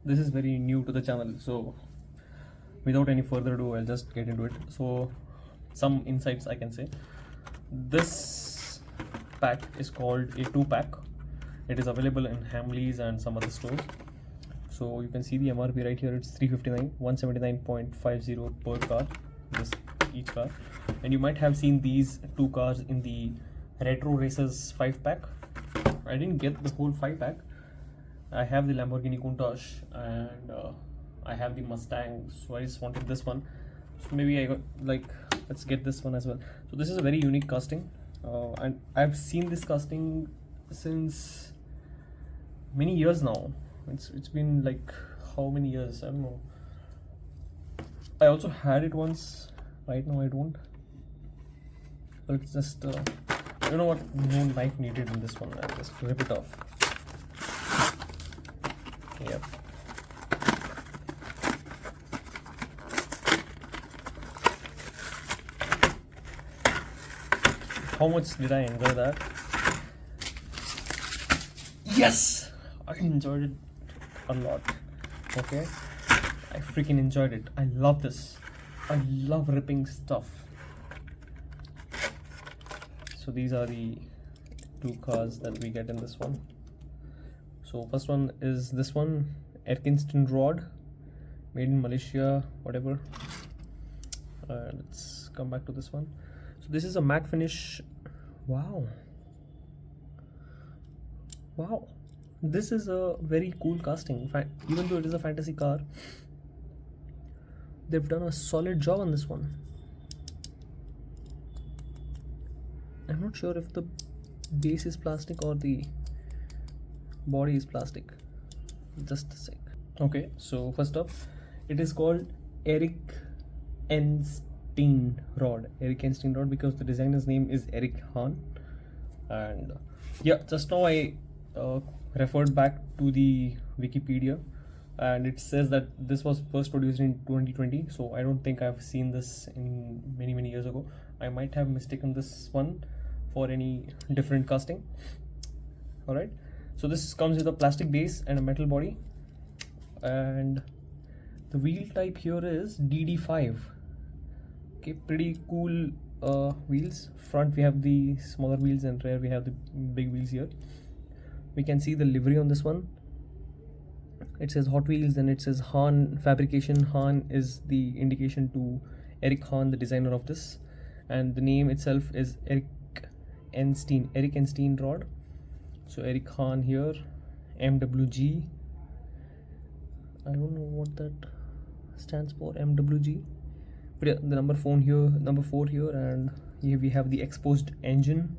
this is very new to the channel, so without any further ado, I'll just get into it. So some insights I can say. This pack is called a 2-pack. It is available in Hamleys and some other stores. So you can see the MRP right here. It's 359, 179.50 per car, this each car. And you might have seen these two cars in the Retro Racers 5-pack. I didn't get the whole 5-pack. I have the Lamborghini Countach and I have the Mustang, so I just wanted this one. So maybe I got let's get this one as well. So this is a very unique casting, and I've seen this casting since many years now. It's been like how many years? I don't know. I also had it once. Right now I don't. But it's just you know what? No knife needed in this one. I'll just rip it off. Yep. How much did I enjoy that? Yes! I enjoyed it a lot. Okay? I freaking enjoyed it. I love this. I love ripping stuff. So these are the two cars that we get in this one. So first one is this one, Erikenstein Rod, made in Malaysia, whatever. Let's come back to this one. So this is a matte finish. Wow, this is a very cool casting. Even though it is a fantasy car, they've done a solid job on this one. I'm not sure if the base is plastic or the body is plastic. Just a sec. Okay, so first up, it is called Erikenstein Rod. Erikenstein Rod because the designer's name is Eric Hahn. And yeah, just now I referred back to the Wikipedia, and it says that this was first produced in 2020. So I don't think I've seen this in many years ago. I might have mistaken this one for any different casting. All right. So this comes with a plastic base and a metal body, and the wheel type here is DD5. Okay, pretty cool wheels. Front we have the smaller wheels and rear we have the big wheels here. We can see the livery on this one. It says Hotwheels and it says Hahn Fabrication. Hahn is the indication to Eric Hahn, the designer of this, and the name itself is Erikenstein Rod. So Eric Hahn here, MWG. I don't know what that stands for, MWG. But yeah, the number 4 here, and here we have the exposed engine.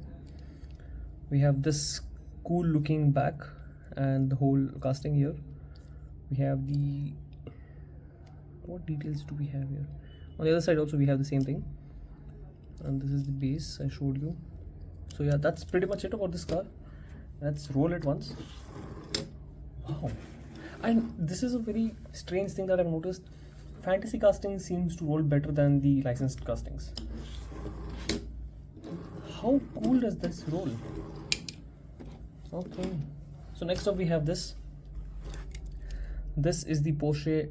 We have this cool looking back and the whole casting here. We have the, what details do we have here? On the other side also we have the same thing, and this is the base I showed you. So yeah, that's pretty much it about this car. Let's roll it once. Wow. And this is a very strange thing that I've noticed. Fantasy casting seems to roll better than the licensed castings. How cool does this roll? Okay. So next up we have this. This is the Porsche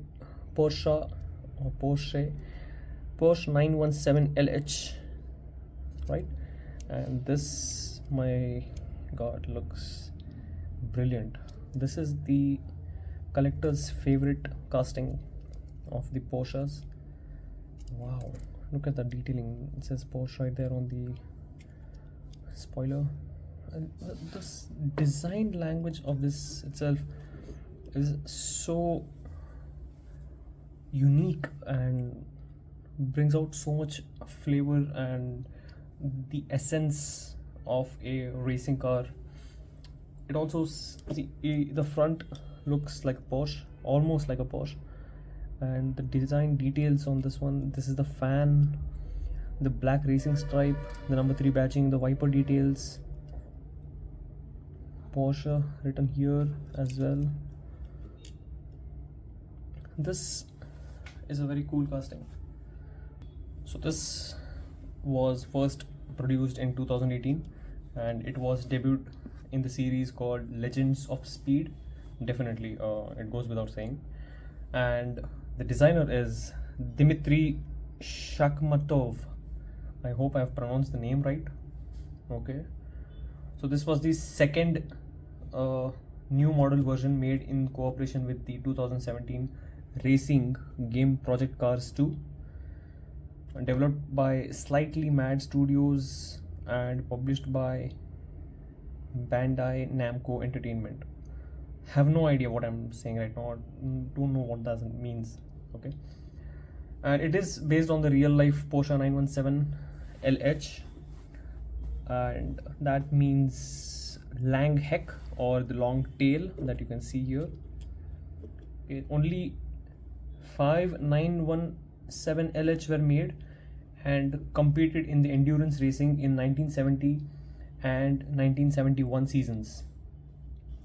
917 LH, right? And this, my god, looks brilliant. This is the collector's favorite casting of the Porsches. Wow, look at the detailing. It says Porsche right there on the spoiler, and this design language of this itself is so unique and brings out so much flavor and the essence of a racing car. It also, see, the front looks like a Porsche, almost like a Porsche, and the design details on this one, this is the fan, the black racing stripe, the number 3 badging, the wiper details, Porsche written here as well. This is a very cool casting. So this was first produced in 2018 and it was debuted in the series called Legends of Speed definitely, it goes without saying. And the designer is Dmitry Shakhmatov. I hope I have pronounced the name right. Okay, so this was the second new model version made in cooperation with the 2017 racing game Project Cars 2, developed by Slightly Mad Studios and published by Bandai Namco Entertainment. Have no idea what I'm saying right now. Don't know what that means. Okay, and it is based on the real life Porsche 917 LH, and that means lang heck, or the long tail that you can see here. Okay, only 5 917 LH were made and competed in the endurance racing in 1970 and 1971 seasons.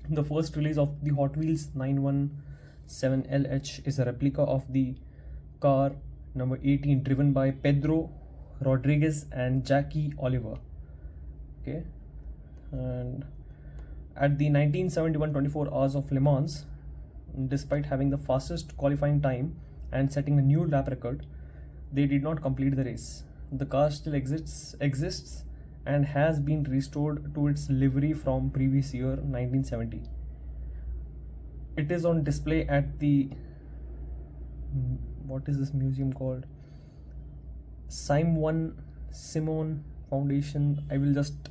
The first release of the Hotwheels 917 LH is a replica of the car number 18, driven by Pedro Rodriguez and Jackie Oliver. Okay, and at the 1971 24 Hours of Le Mans, despite having the fastest qualifying time and setting a new lap record, they did not complete the race. The car still exists and has been restored to its livery from previous year 1970. It is on display at the, what is this museum called? Simon Foundation. I will just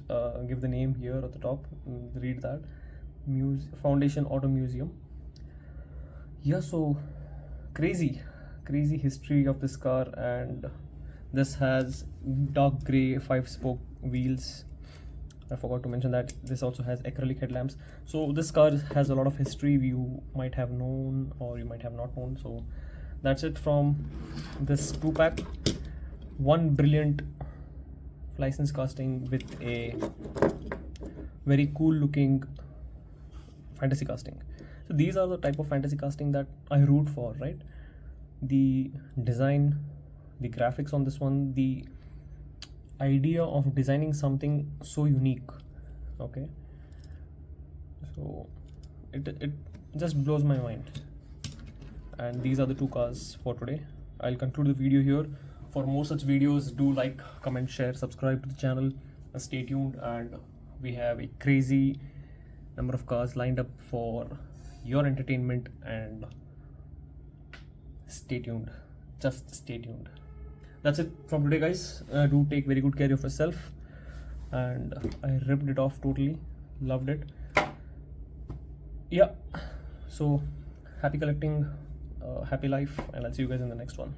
give the name here at the top. Read that. Foundation Auto Museum. Yeah, so crazy history of this car, and this has dark gray 5-spoke wheels. I forgot to mention that this also has acrylic headlamps. So this car has a lot of history you might have known or you might have not known. So that's it from this 2-pack. One brilliant license casting with a very cool looking fantasy casting. So these are the type of fantasy casting that I root for, right? The design, the graphics on this one, the idea of designing something so unique. Okay, so it just blows my mind. And these are the two cars for today. I'll conclude the video here. For more such videos, do like, comment, share, subscribe to the channel, and stay tuned. And we have a crazy number of cars lined up for your entertainment, and stay tuned, just stay tuned. That's it from today, guys. Do take very good care of yourself, and I ripped it off totally, loved it. Yeah, so happy collecting, happy life, and I'll see you guys in the next one.